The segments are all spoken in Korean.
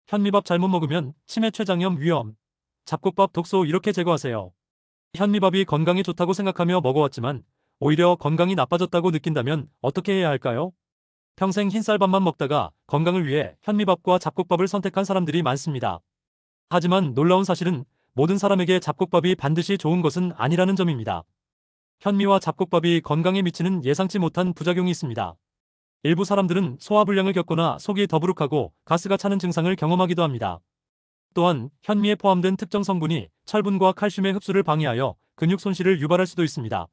현미밥 잘못 먹으면 치매 췌장염 위험. 잡곡밥 독소 이렇게 제거하세요. 현미밥이 건강에 좋다고 생각하며 먹어왔지만 오히려 건강이 나빠졌다고 느낀다면 어떻게 해야 할까요? 평생 흰쌀밥만 먹다가 건강을 위해 현미밥과 잡곡밥을 선택한 사람들이 많습니다. 하지만 놀라운 사실은 모든 사람에게 잡곡밥이 반드시 좋은 것은 아니라는 점입니다. 현미와 잡곡밥이 건강에 미치는 예상치 못한 부작용이 있습니다. 일부 사람들은 소화불량을 겪거나 속이 더부룩하고 가스가 차는 증상을 경험하기도 합니다. 또한 현미에 포함된 특정 성분이 철분과 칼슘의 흡수를 방해하여 근육 손실을 유발할 수도 있습니다.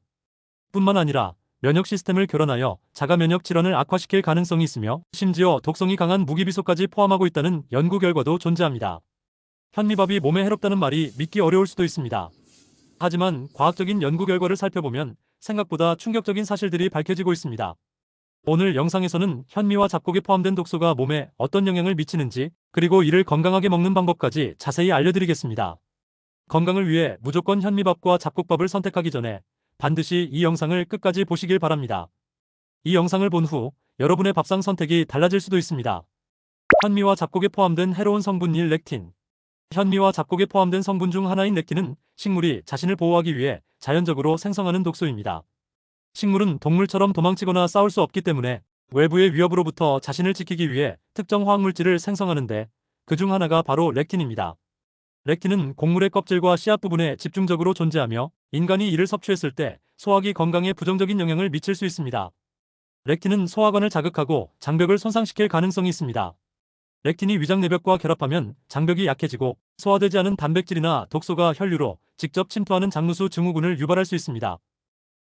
뿐만 아니라 면역 시스템을 교란하여 자가 면역 질환을 악화시킬 가능성이 있으며 심지어 독성이 강한 무기비소까지 포함하고 있다는 연구 결과도 존재합니다. 현미밥이 몸에 해롭다는 말이 믿기 어려울 수도 있습니다. 하지만 과학적인 연구 결과를 살펴보면 생각보다 충격적인 사실들이 밝혀지고 있습니다. 오늘 영상에서는 현미와 잡곡에 포함된 독소가 몸에 어떤 영향을 미치는지, 그리고 이를 건강하게 먹는 방법까지 자세히 알려드리겠습니다. 건강을 위해 무조건 현미밥과 잡곡밥을 선택하기 전에 반드시 이 영상을 끝까지 보시길 바랍니다. 이 영상을 본 후 여러분의 밥상 선택이 달라질 수도 있습니다. 현미와 잡곡에 포함된 해로운 성분 1. 렉틴. 현미와 잡곡에 포함된 성분 중 하나인 렉틴은 식물이 자신을 보호하기 위해 자연적으로 생성하는 독소입니다. 식물은 동물처럼 도망치거나 싸울 수 없기 때문에 외부의 위협으로부터 자신을 지키기 위해 특정 화학물질을 생성하는데 그 중 하나가 바로 렉틴입니다. 렉틴은 곡물의 껍질과 씨앗 부분에 집중적으로 존재하며 인간이 이를 섭취했을 때 소화기 건강에 부정적인 영향을 미칠 수 있습니다. 렉틴은 소화관을 자극하고 장벽을 손상시킬 가능성이 있습니다. 렉틴이 위장 내벽과 결합하면 장벽이 약해지고 소화되지 않은 단백질이나 독소가 혈류로 직접 침투하는 장누수 증후군을 유발할 수 있습니다.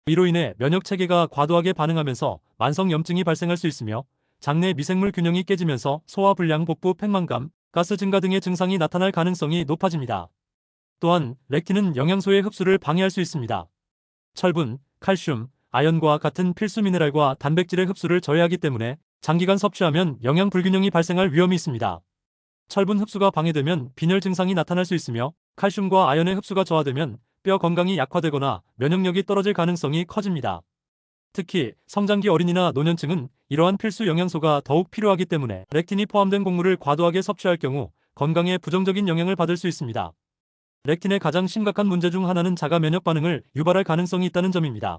이로 인해 면역 체계가 과도하게 반응하면서 만성 염증이 발생할 수 있으며 장내 미생물 균형이 깨지면서 소화불량, 복부, 팽만감, 가스 증가 등의 증상이 나타날 가능성이 높아집니다. 또한 렉틴은 영양소의 흡수를 방해할 수 있습니다. 철분, 칼슘, 아연과 같은 필수 미네랄과 단백질의 흡수를 저해하기 때문에 장기간 섭취하면 영양 불균형이 발생할 위험이 있습니다. 철분 흡수가 방해되면 빈혈 증상이 나타날 수 있으며 칼슘과 아연의 흡수가 저하되면 뼈 건강이 약화되거나 면역력이 떨어질 가능성이 커집니다. 특히 성장기 어린이나 노년층은 이러한 필수 영양소가 더욱 필요하기 때문에 렉틴이 포함된 곡물을 과도하게 섭취할 경우 건강에 부정적인 영향을 받을 수 있습니다. 렉틴의 가장 심각한 문제 중 하나는 자가 면역 반응을 유발할 가능성이 있다는 점입니다.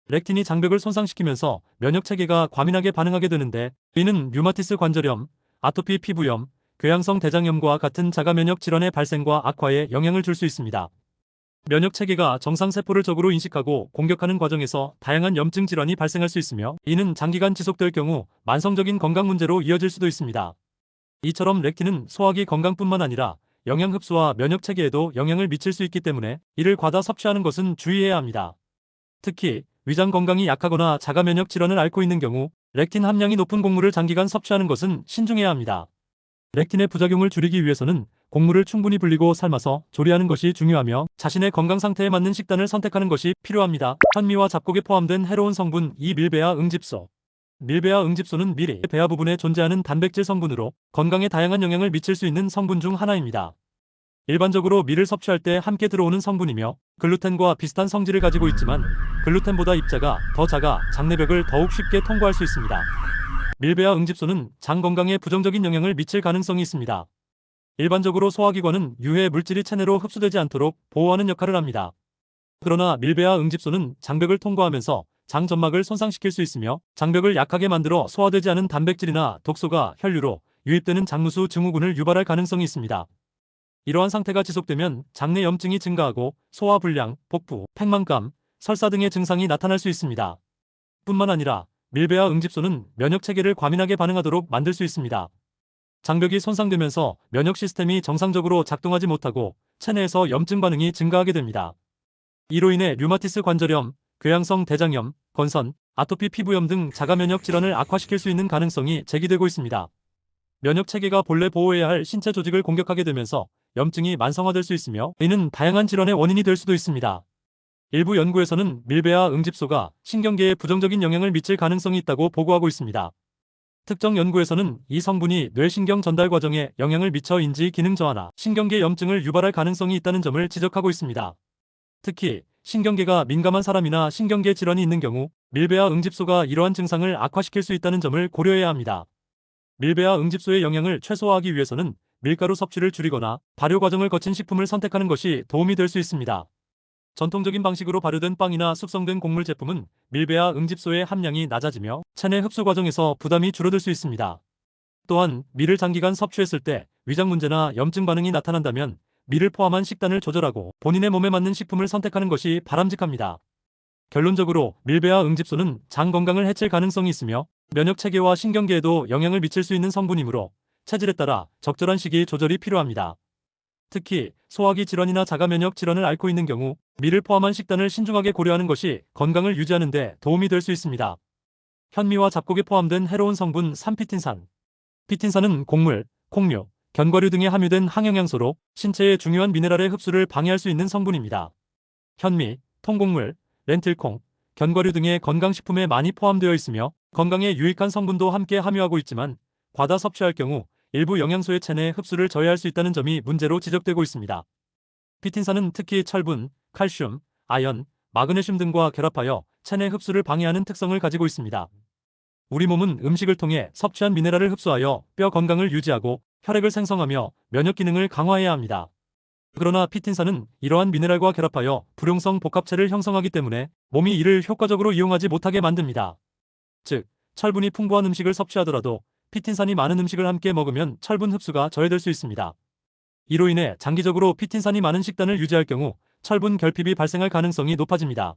렉틴이 장벽을 손상시키면서 면역 체계가 과민하게 반응하게 되는데 이는 류마티스 관절염, 아토피 피부염, 궤양성 대장염과 같은 자가 면역 질환의 발생과 악화에 영향을 줄 수 있습니다. 면역 체계가 정상 세포를 적으로 인식하고 공격하는 과정에서 다양한 염증 질환이 발생할 수 있으며 이는 장기간 지속될 경우 만성적인 건강 문제로 이어질 수도 있습니다. 이처럼 렉틴은 소화기 건강뿐만 아니라 영양 흡수와 면역 체계에도 영향을 미칠 수 있기 때문에 이를 과다 섭취하는 것은 주의해야 합니다. 특히 위장 건강이 약하거나 자가 면역 질환을 앓고 있는 경우 렉틴 함량이 높은 곡물을 장기간 섭취하는 것은 신중해야 합니다. 렉틴의 부작용을 줄이기 위해서는 곡물을 충분히 불리고 삶아서 조리하는 것이 중요하며 자신의 건강 상태에 맞는 식단을 선택하는 것이 필요합니다. 현미와 잡곡에 포함된 해로운 성분 2. 밀배아 응집소. 밀배아 응집소는 밀의 배아 부분에 존재하는 단백질 성분으로 건강에 다양한 영향을 미칠 수 있는 성분 중 하나입니다. 일반적으로 밀을 섭취할 때 함께 들어오는 성분이며 글루텐과 비슷한 성질을 가지고 있지만 글루텐보다 입자가 더 작아 장내벽을 더욱 쉽게 통과할 수 있습니다. 밀배아 응집소는 장 건강에 부정적인 영향을 미칠 가능성이 있습니다. 일반적으로 소화기관은 유해 물질이 체내로 흡수되지 않도록 보호하는 역할을 합니다. 그러나 밀배아 응집소는 장벽을 통과하면서 장 점막을 손상시킬 수 있으며 장벽을 약하게 만들어 소화되지 않은 단백질이나 독소가 혈류로 유입되는 장누수 증후군을 유발할 가능성이 있습니다. 이러한 상태가 지속되면 장내 염증이 증가하고 소화불량, 복부, 팽만감, 설사 등의 증상이 나타날 수 있습니다. 뿐만 아니라 밀배아 응집소는 면역 체계를 과민하게 반응하도록 만들 수 있습니다. 장벽이 손상되면서 면역 시스템이 정상적으로 작동하지 못하고 체내에서 염증 반응이 증가하게 됩니다. 이로 인해 류마티스 관절염, 궤양성 대장염, 건선, 아토피 피부염 등 자가 면역 질환을 악화시킬 수 있는 가능성이 제기되고 있습니다. 면역 체계가 본래 보호해야 할 신체 조직을 공격하게 되면서 염증이 만성화될 수 있으며 이는 다양한 질환의 원인이 될 수도 있습니다. 일부 연구에서는 밀배아 응집소가 신경계에 부정적인 영향을 미칠 가능성이 있다고 보고하고 있습니다. 특정 연구에서는 이 성분이 뇌신경 전달 과정에 영향을 미쳐 인지 기능 저하나 신경계 염증을 유발할 가능성이 있다는 점을 지적하고 있습니다. 특히 신경계가 민감한 사람이나 신경계 질환이 있는 경우 밀배아 응집소가 이러한 증상을 악화시킬 수 있다는 점을 고려해야 합니다. 밀배아 응집소의 영향을 최소화하기 위해서는 밀가루 섭취를 줄이거나 발효 과정을 거친 식품을 선택하는 것이 도움이 될 수 있습니다. 전통적인 방식으로 발효된 빵이나 숙성된 곡물 제품은 밀배와 응집소의 함량이 낮아지며 체내 흡수 과정에서 부담이 줄어들 수 있습니다. 또한 밀을 장기간 섭취했을 때 위장 문제나 염증 반응이 나타난다면 밀을 포함한 식단을 조절하고 본인의 몸에 맞는 식품을 선택하는 것이 바람직합니다. 결론적으로 밀배와 응집소는 장 건강을 해칠 가능성이 있으며 면역 체계와 신경계에도 영향을 미칠 수 있는 성분이므로 체질에 따라 적절한 시기 조절이 필요합니다. 특히 소화기 질환이나 자가 면역 질환을 앓고 있는 경우 밀을 포함한 식단을 신중하게 고려하는 것이 건강을 유지하는 데 도움이 될 수 있습니다. 현미와 잡곡에 포함된 해로운 성분 3피틴산. 피틴산은 곡물, 콩류, 견과류 등에 함유된 항영양소로 신체의 중요한 미네랄의 흡수를 방해할 수 있는 성분입니다. 현미, 통곡물, 렌틸콩, 견과류 등의 건강식품에 많이 포함되어 있으며 건강에 유익한 성분도 함께 함유하고 있지만 과다 섭취할 경우 일부 영양소의 체내 흡수를 저해할 수 있다는 점이 문제로 지적되고 있습니다. 피틴산은 특히 철분, 칼슘, 아연, 마그네슘 등과 결합하여 체내 흡수를 방해하는 특성을 가지고 있습니다. 우리 몸은 음식을 통해 섭취한 미네랄을 흡수하여 뼈 건강을 유지하고 혈액을 생성하며 면역 기능을 강화해야 합니다. 그러나 피틴산은 이러한 미네랄과 결합하여 불용성 복합체를 형성하기 때문에 몸이 이를 효과적으로 이용하지 못하게 만듭니다. 즉, 철분이 풍부한 음식을 섭취하더라도 피틴산이 많은 음식을 함께 먹으면 철분 흡수가 저해될 수 있습니다. 이로 인해 장기적으로 피틴산이 많은 식단을 유지할 경우 철분 결핍이 발생할 가능성이 높아집니다.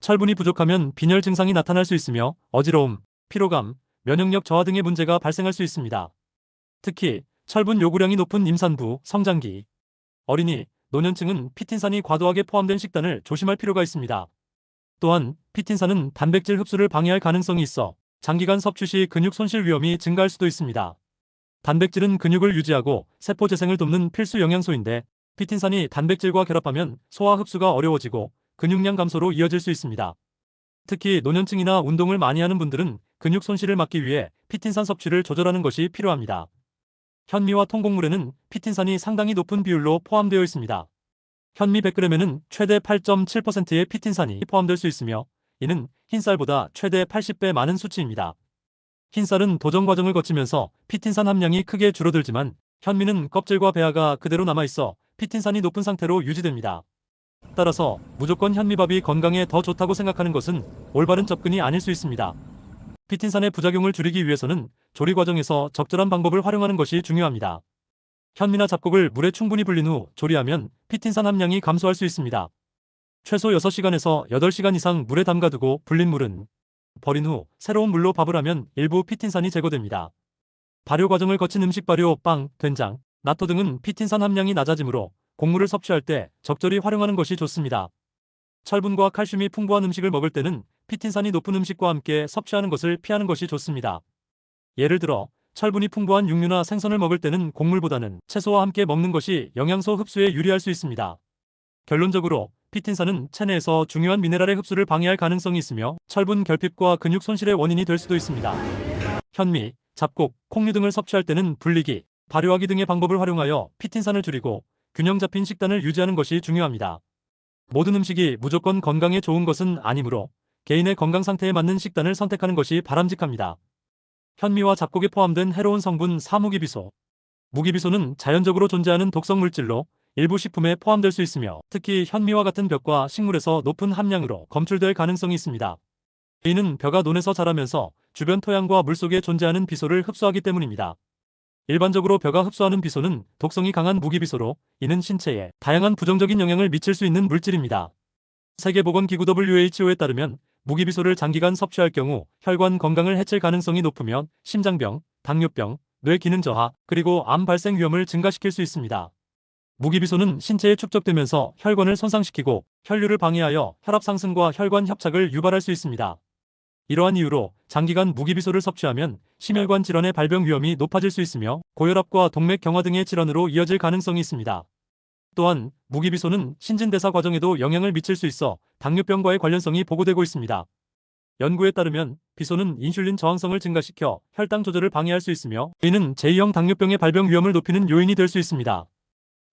철분이 부족하면 빈혈 증상이 나타날 수 있으며 어지러움, 피로감, 면역력 저하 등의 문제가 발생할 수 있습니다. 특히 철분 요구량이 높은 임산부, 성장기, 어린이, 노년층은 피틴산이 과도하게 포함된 식단을 조심할 필요가 있습니다. 또한 피틴산은 단백질 흡수를 방해할 가능성이 있어 장기간 섭취 시 근육 손실 위험이 증가할 수도 있습니다. 단백질은 근육을 유지하고 세포 재생을 돕는 필수 영양소인데 피틴산이 단백질과 결합하면 소화 흡수가 어려워지고 근육량 감소로 이어질 수 있습니다. 특히 노년층이나 운동을 많이 하는 분들은 근육 손실을 막기 위해 피틴산 섭취를 조절하는 것이 필요합니다. 현미와 통곡물에는 피틴산이 상당히 높은 비율로 포함되어 있습니다. 현미 100g에는 최대 8.7%의 피틴산이 포함될 수 있으며 이는 흰쌀보다 최대 80배 많은 수치입니다. 흰쌀은 도정 과정을 거치면서 피틴산 함량이 크게 줄어들지만 현미는 껍질과 배아가 그대로 남아있어 피틴산이 높은 상태로 유지됩니다. 따라서 무조건 현미밥이 건강에 더 좋다고 생각하는 것은 올바른 접근이 아닐 수 있습니다. 피틴산의 부작용을 줄이기 위해서는 조리 과정에서 적절한 방법을 활용하는 것이 중요합니다. 현미나 잡곡을 물에 충분히 불린 후 조리하면 피틴산 함량이 감소할 수 있습니다. 최소 6시간에서 8시간 이상 물에 담가두고 불린 물은 버린 후 새로운 물로 밥을 하면 일부 피틴산이 제거됩니다. 발효 과정을 거친 음식 발효, 빵, 된장, 나토 등은 피틴산 함량이 낮아지므로 곡물을 섭취할 때 적절히 활용하는 것이 좋습니다. 철분과 칼슘이 풍부한 음식을 먹을 때는 피틴산이 높은 음식과 함께 섭취하는 것을 피하는 것이 좋습니다. 예를 들어 철분이 풍부한 육류나 생선을 먹을 때는 곡물보다는 채소와 함께 먹는 것이 영양소 흡수에 유리할 수 있습니다. 결론적으로 피틴산은 체내에서 중요한 미네랄의 흡수를 방해할 가능성이 있으며 철분 결핍과 근육 손실의 원인이 될 수도 있습니다. 현미, 잡곡, 콩류 등을 섭취할 때는 불리기, 발효하기 등의 방법을 활용하여 피틴산을 줄이고 균형 잡힌 식단을 유지하는 것이 중요합니다. 모든 음식이 무조건 건강에 좋은 것은 아니므로 개인의 건강 상태에 맞는 식단을 선택하는 것이 바람직합니다. 현미와 잡곡에 포함된 해로운 성분 사무기비소. 무기비소는 자연적으로 존재하는 독성 물질로 일부 식품에 포함될 수 있으며 특히 현미와 같은 벽과 식물에서 높은 함량으로 검출될 가능성이 있습니다. 이는 벼가 논에서 자라면서 주변 토양과 물속에 존재하는 비소를 흡수하기 때문입니다. 일반적으로 벼가 흡수하는 비소는 독성이 강한 무기비소로 이는 신체에 다양한 부정적인 영향을 미칠 수 있는 물질입니다. 세계보건기구 WHO에 따르면 무기비소를 장기간 섭취할 경우 혈관 건강을 해칠 가능성이 높으며 심장병, 당뇨병, 뇌 기능 저하, 그리고 암 발생 위험을 증가시킬 수 있습니다. 무기비소는 신체에 축적되면서 혈관을 손상시키고 혈류를 방해하여 혈압 상승과 혈관 협착을 유발할 수 있습니다. 이러한 이유로 장기간 무기비소를 섭취하면 심혈관 질환의 발병 위험이 높아질 수 있으며 고혈압과 동맥 경화 등의 질환으로 이어질 가능성이 있습니다. 또한 무기비소는 신진대사 과정에도 영향을 미칠 수 있어 당뇨병과의 관련성이 보고되고 있습니다. 연구에 따르면 비소는 인슐린 저항성을 증가시켜 혈당 조절을 방해할 수 있으며 이는 제2형 당뇨병의 발병 위험을 높이는 요인이 될 수 있습니다.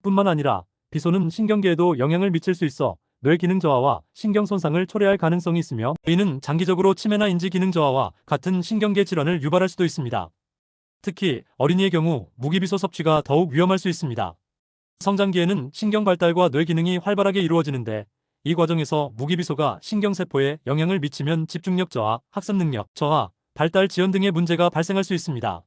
뿐만 아니라 비소는 신경계에도 영향을 미칠 수 있어 뇌 기능 저하와 신경 손상을 초래할 가능성이 있으며 이는 장기적으로 치매나 인지 기능 저하와 같은 신경계 질환을 유발할 수도 있습니다. 특히 어린이의 경우 무기비소 섭취가 더욱 위험할 수 있습니다. 성장기에는 신경 발달과 뇌 기능이 활발하게 이루어지는데 이 과정에서 무기비소가 신경세포에 영향을 미치면 집중력 저하, 학습 능력 저하, 발달 지연 등의 문제가 발생할 수 있습니다.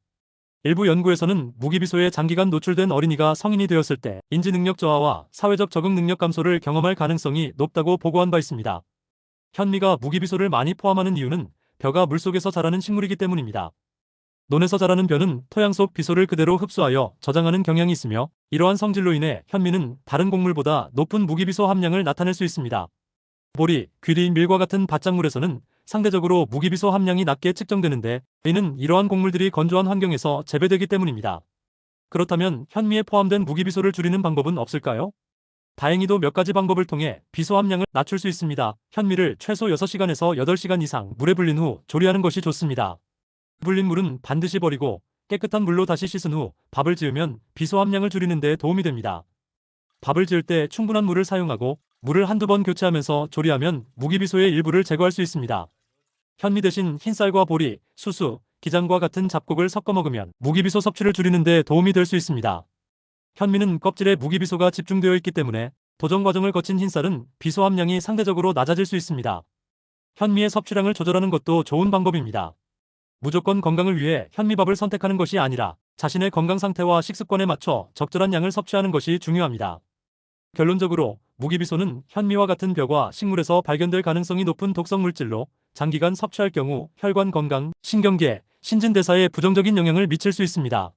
일부 연구에서는 무기비소에 장기간 노출된 어린이가 성인이 되었을 때 인지 능력 저하와 사회적 적응 능력 감소를 경험할 가능성이 높다고 보고한 바 있습니다. 현미가 무기비소를 많이 포함하는 이유는 벼가 물속에서 자라는 식물이기 때문입니다. 논에서 자라는 벼는 토양 속 비소를 그대로 흡수하여 저장하는 경향이 있으며 이러한 성질로 인해 현미는 다른 곡물보다 높은 무기비소 함량을 나타낼 수 있습니다. 보리, 귀리, 밀과 같은 밭작물에서는 상대적으로 무기비소 함량이 낮게 측정되는데 이는 이러한 곡물들이 건조한 환경에서 재배되기 때문입니다. 그렇다면 현미에 포함된 무기비소를 줄이는 방법은 없을까요? 다행히도 몇 가지 방법을 통해 비소 함량을 낮출 수 있습니다. 현미를 최소 6시간에서 8시간 이상 물에 불린 후 조리하는 것이 좋습니다. 불린 물은 반드시 버리고 깨끗한 물로 다시 씻은 후 밥을 지으면 비소 함량을 줄이는 데 도움이 됩니다. 밥을 지을 때 충분한 물을 사용하고 물을 한두 번 교체하면서 조리하면 무기비소의 일부를 제거할 수 있습니다. 현미 대신 흰쌀과 보리, 수수, 기장과 같은 잡곡을 섞어 먹으면 무기비소 섭취를 줄이는 데 도움이 될 수 있습니다. 현미는 껍질에 무기비소가 집중되어 있기 때문에 도정 과정을 거친 흰쌀은 비소 함량이 상대적으로 낮아질 수 있습니다. 현미의 섭취량을 조절하는 것도 좋은 방법입니다. 무조건 건강을 위해 현미밥을 선택하는 것이 아니라 자신의 건강 상태와 식습관에 맞춰 적절한 양을 섭취하는 것이 중요합니다. 결론적으로 무기비소는 현미와 같은 벼과 식물에서 발견될 가능성이 높은 독성 물질로 장기간 섭취할 경우 혈관 건강, 신경계, 신진대사에 부정적인 영향을 미칠 수 있습니다.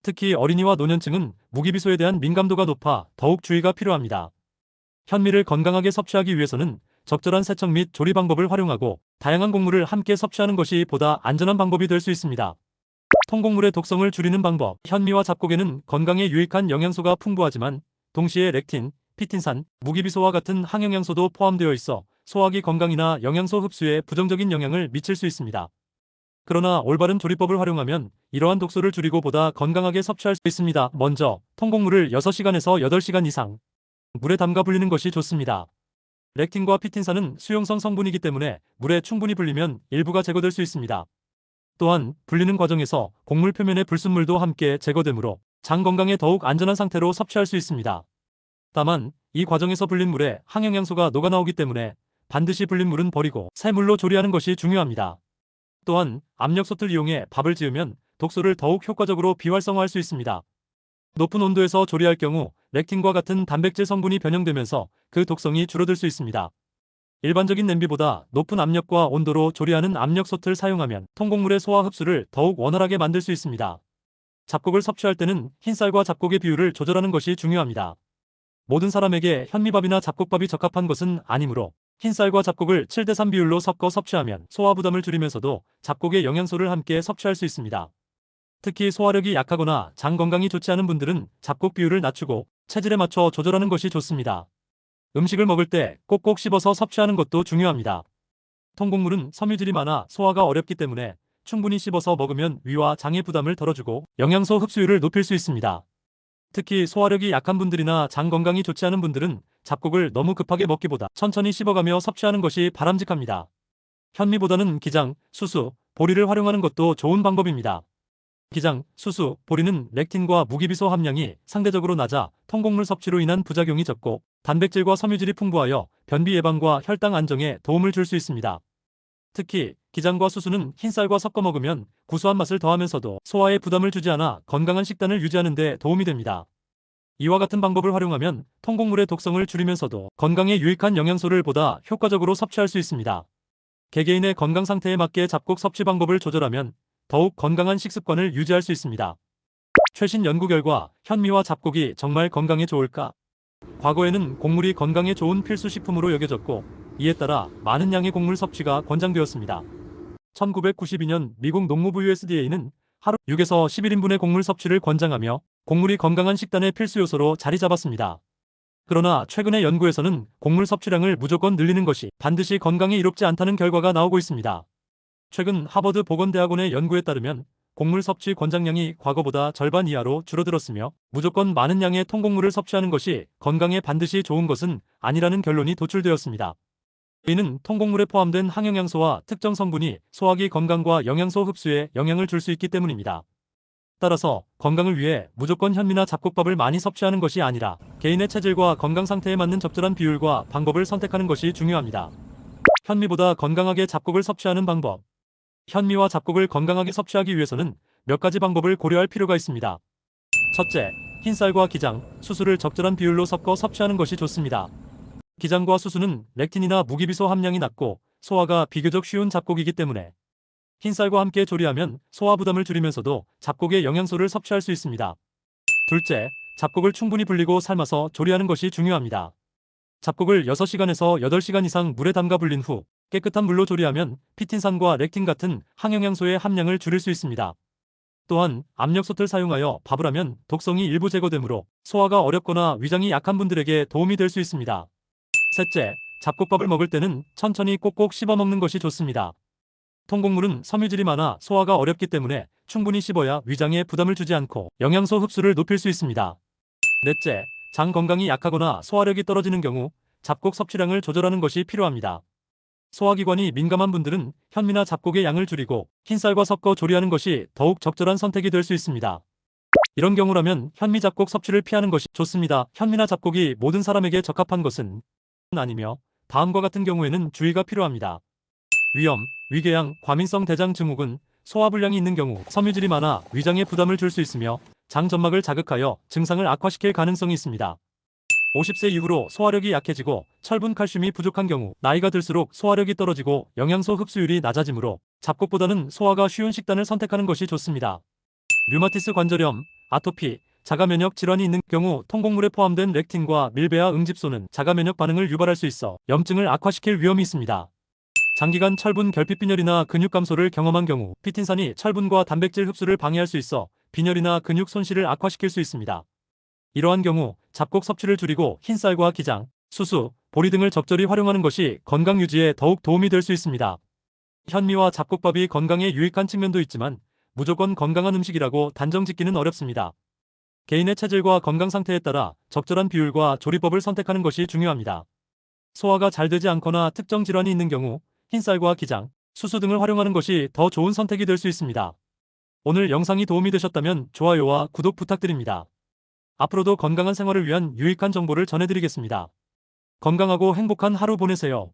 특히 어린이와 노년층은 무기비소에 대한 민감도가 높아 더욱 주의가 필요합니다. 현미를 건강하게 섭취하기 위해서는 적절한 세척 및 조리 방법을 활용하고 다양한 곡물을 함께 섭취하는 것이 보다 안전한 방법이 될 수 있습니다. 통곡물의 독성을 줄이는 방법. 현미와 잡곡에는 건강에 유익한 영양소가 풍부하지만 동시에 렉틴, 피틴산, 무기비소와 같은 항영양소도 포함되어 있어 소화기 건강이나 영양소 흡수에 부정적인 영향을 미칠 수 있습니다. 그러나 올바른 조리법을 활용하면 이러한 독소를 줄이고 보다 건강하게 섭취할 수 있습니다. 먼저 통곡물을 6시간에서 8시간 이상 물에 담가 불리는 것이 좋습니다. 렉틴과 피틴산은 수용성 성분이기 때문에 물에 충분히 불리면 일부가 제거될 수 있습니다. 또한 불리는 과정에서 곡물 표면의 불순물도 함께 제거되므로 장 건강에 더욱 안전한 상태로 섭취할 수 있습니다. 다만 이 과정에서 불린 물에 항영양소가 녹아나오기 때문에 반드시 불린 물은 버리고 새 물로 조리하는 것이 중요합니다. 또한 압력솥을 이용해 밥을 지으면 독소를 더욱 효과적으로 비활성화할 수 있습니다. 높은 온도에서 조리할 경우 렉틴과 같은 단백질 성분이 변형되면서 그 독성이 줄어들 수 있습니다. 일반적인 냄비보다 높은 압력과 온도로 조리하는 압력솥을 사용하면 통곡물의 소화 흡수를 더욱 원활하게 만들 수 있습니다. 잡곡을 섭취할 때는 흰쌀과 잡곡의 비율을 조절하는 것이 중요합니다. 모든 사람에게 현미밥이나 잡곡밥이 적합한 것은 아니므로 흰쌀과 잡곡을 7:3 비율로 섞어 섭취하면 소화 부담을 줄이면서도 잡곡의 영양소를 함께 섭취할 수 있습니다. 특히 소화력이 약하거나 장 건강이 좋지 않은 분들은 잡곡 비율을 낮추고 체질에 맞춰 조절하는 것이 좋습니다. 음식을 먹을 때 꼭꼭 씹어서 섭취하는 것도 중요합니다. 통곡물은 섬유질이 많아 소화가 어렵기 때문에 충분히 씹어서 먹으면 위와 장의 부담을 덜어주고 영양소 흡수율을 높일 수 있습니다. 특히 소화력이 약한 분들이나 장 건강이 좋지 않은 분들은 잡곡을 너무 급하게 먹기보다 천천히 씹어가며 섭취하는 것이 바람직합니다. 현미보다는 기장, 수수, 보리를 활용하는 것도 좋은 방법입니다. 기장, 수수, 보리는 렉틴과 무기비소 함량이 상대적으로 낮아 통곡물 섭취로 인한 부작용이 적고 단백질과 섬유질이 풍부하여 변비 예방과 혈당 안정에 도움을 줄 수 있습니다. 특히 기장과 수수는 흰쌀과 섞어 먹으면 구수한 맛을 더하면서도 소화에 부담을 주지 않아 건강한 식단을 유지하는 데 도움이 됩니다. 이와 같은 방법을 활용하면 통곡물의 독성을 줄이면서도 건강에 유익한 영양소를 보다 효과적으로 섭취할 수 있습니다. 개개인의 건강 상태에 맞게 잡곡 섭취 방법을 조절하면 더욱 건강한 식습관을 유지할 수 있습니다. 최신 연구 결과 현미와 잡곡이 정말 건강에 좋을까? 과거에는 곡물이 건강에 좋은 필수 식품으로 여겨졌고 이에 따라 많은 양의 곡물 섭취가 권장되었습니다. 1992년 미국 농무부 USDA는 하루 6에서 11인분의 곡물 섭취를 권장하며 곡물이 건강한 식단의 필수 요소로 자리 잡았습니다. 그러나 최근의 연구에서는 곡물 섭취량을 무조건 늘리는 것이 반드시 건강에 이롭지 않다는 결과가 나오고 있습니다. 최근 하버드 보건대학원의 연구에 따르면 곡물 섭취 권장량이 과거보다 절반 이하로 줄어들었으며 무조건 많은 양의 통곡물을 섭취하는 것이 건강에 반드시 좋은 것은 아니라는 결론이 도출되었습니다. 이는 통곡물에 포함된 항영양소와 특정 성분이 소화기 건강과 영양소 흡수에 영향을 줄 수 있기 때문입니다. 따라서 건강을 위해 무조건 현미나 잡곡밥을 많이 섭취하는 것이 아니라 개인의 체질과 건강 상태에 맞는 적절한 비율과 방법을 선택하는 것이 중요합니다. 현미보다 건강하게 잡곡을 섭취하는 방법. 현미와 잡곡을 건강하게 섭취하기 위해서는 몇 가지 방법을 고려할 필요가 있습니다. 첫째, 흰쌀과 기장, 수수를 적절한 비율로 섞어 섭취하는 것이 좋습니다. 기장과 수수는 렉틴이나 무기비소 함량이 낮고 소화가 비교적 쉬운 잡곡이기 때문에 흰쌀과 함께 조리하면 소화 부담을 줄이면서도 잡곡의 영양소를 섭취할 수 있습니다. 둘째, 잡곡을 충분히 불리고 삶아서 조리하는 것이 중요합니다. 잡곡을 6시간에서 8시간 이상 물에 담가 불린 후 깨끗한 물로 조리하면 피틴산과 렉틴 같은 항영양소의 함량을 줄일 수 있습니다. 또한 압력솥을 사용하여 밥을 하면 독성이 일부 제거되므로 소화가 어렵거나 위장이 약한 분들에게 도움이 될 수 있습니다. 셋째, 잡곡밥을 먹을 때는 천천히 꼭꼭 씹어 먹는 것이 좋습니다. 통곡물은 섬유질이 많아 소화가 어렵기 때문에 충분히 씹어야 위장에 부담을 주지 않고 영양소 흡수를 높일 수 있습니다. 넷째, 장 건강이 약하거나 소화력이 떨어지는 경우 잡곡 섭취량을 조절하는 것이 필요합니다. 소화기관이 민감한 분들은 현미나 잡곡의 양을 줄이고 흰쌀과 섞어 조리하는 것이 더욱 적절한 선택이 될 수 있습니다. 이런 경우라면 현미 잡곡 섭취를 피하는 것이 좋습니다. 현미나 잡곡이 모든 사람에게 적합한 것은 아니며 다음과 같은 경우에는 주의가 필요합니다. 위염, 위궤양, 과민성 대장 증후군, 소화불량이 있는 경우 섬유질이 많아 위장에 부담을 줄 수 있으며 장 점막을 자극하여 증상을 악화시킬 가능성이 있습니다. 50세 이후로 소화력이 약해지고 철분 칼슘이 부족한 경우 나이가 들수록 소화력이 떨어지고 영양소 흡수율이 낮아지므로 잡곡보다는 소화가 쉬운 식단을 선택하는 것이 좋습니다. 류마티스 관절염, 아토피, 자가면역 질환이 있는 경우 통곡물에 포함된 렉틴과 밀베아 응집소는 자가면역 반응을 유발할 수 있어 염증을 악화시킬 위험이 있습니다. 장기간 철분 결핍 빈혈이나 근육 감소를 경험한 경우 피틴산이 철분과 단백질 흡수를 방해할 수 있어 빈혈이나 근육 손실을 악화시킬 수 있습니다. 이러한 경우 잡곡 섭취를 줄이고 흰쌀과 기장, 수수, 보리 등을 적절히 활용하는 것이 건강 유지에 더욱 도움이 될 수 있습니다. 현미와 잡곡밥이 건강에 유익한 측면도 있지만 무조건 건강한 음식이라고 단정 짓기는 어렵습니다. 개인의 체질과 건강 상태에 따라 적절한 비율과 조리법을 선택하는 것이 중요합니다. 소화가 잘 되지 않거나 특정 질환이 있는 경우 흰쌀과 기장, 수수 등을 활용하는 것이 더 좋은 선택이 될 수 있습니다. 오늘 영상이 도움이 되셨다면 좋아요와 구독 부탁드립니다. 앞으로도 건강한 생활을 위한 유익한 정보를 전해드리겠습니다. 건강하고 행복한 하루 보내세요.